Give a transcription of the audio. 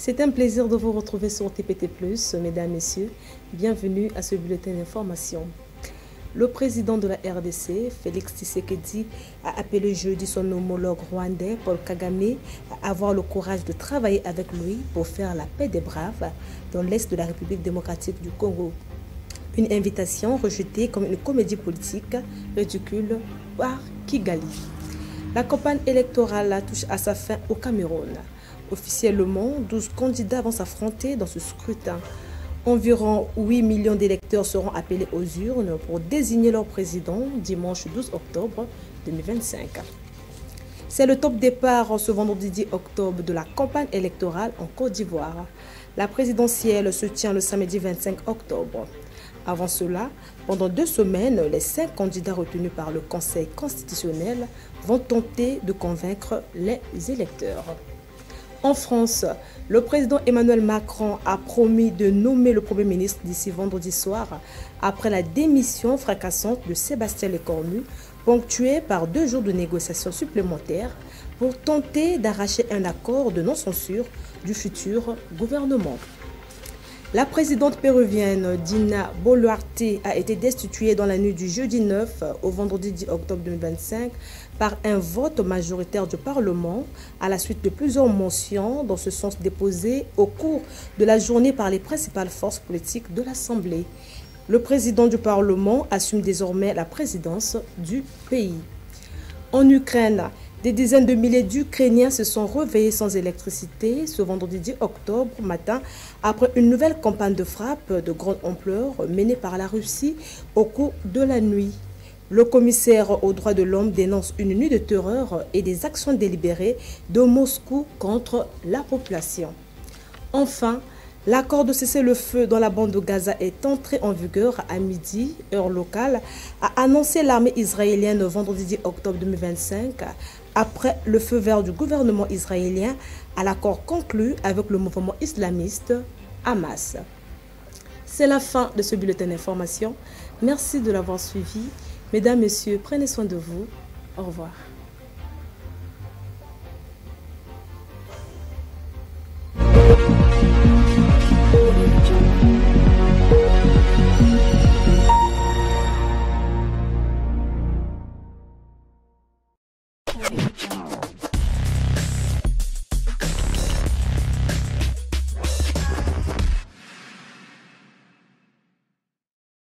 C'est un plaisir de vous retrouver sur TPT+, mesdames, messieurs. Bienvenue à ce bulletin d'information. Le président de la RDC, Félix Tshisekedi, a appelé jeudi son homologue rwandais, Paul Kagame, à avoir le courage de travailler avec lui pour faire la paix des braves dans l'est de la République démocratique du Congo. Une invitation rejetée comme une comédie politique ridicule par Kigali. La campagne électorale touche à sa fin au Cameroun. Officiellement, 12 candidats vont s'affronter dans ce scrutin. Environ 8 millions d'électeurs seront appelés aux urnes pour désigner leur président dimanche 12 octobre 2025. C'est le top départ ce vendredi 10 octobre de la campagne électorale en Côte d'Ivoire. La présidentielle se tient le samedi 25 octobre. Avant cela, pendant 2 semaines, les 5 candidats retenus par le Conseil constitutionnel vont tenter de convaincre les électeurs. En France, le président Emmanuel Macron a promis de nommer le Premier ministre d'ici vendredi soir après la démission fracassante de Sébastien Lecornu, ponctuée par 2 jours de négociations supplémentaires pour tenter d'arracher un accord de non-censure du futur gouvernement. La présidente péruvienne Dina Boluarte a été destituée dans la nuit du jeudi 9 au vendredi 10 octobre 2025 par un vote majoritaire du Parlement à la suite de plusieurs motions dans ce sens déposées au cours de la journée par les principales forces politiques de l'Assemblée. Le président du Parlement assume désormais la présidence du pays. En Ukraine, des dizaines de milliers d'Ukrainiens se sont réveillés sans électricité ce vendredi 10 octobre matin après une nouvelle campagne de frappe de grande ampleur menée par la Russie au cours de la nuit. Le commissaire aux droits de l'homme dénonce une nuit de terreur et des actions délibérées de Moscou contre la population. Enfin, l'accord de cessez-le-feu dans la bande de Gaza est entré en vigueur à midi, heure locale, a annoncé l'armée israélienne vendredi 10 octobre 2025, après le feu vert du gouvernement israélien à l'accord conclu avec le mouvement islamiste Hamas. C'est la fin de ce bulletin d'information. Merci de l'avoir suivi. Mesdames, Messieurs, prenez soin de vous. Au revoir.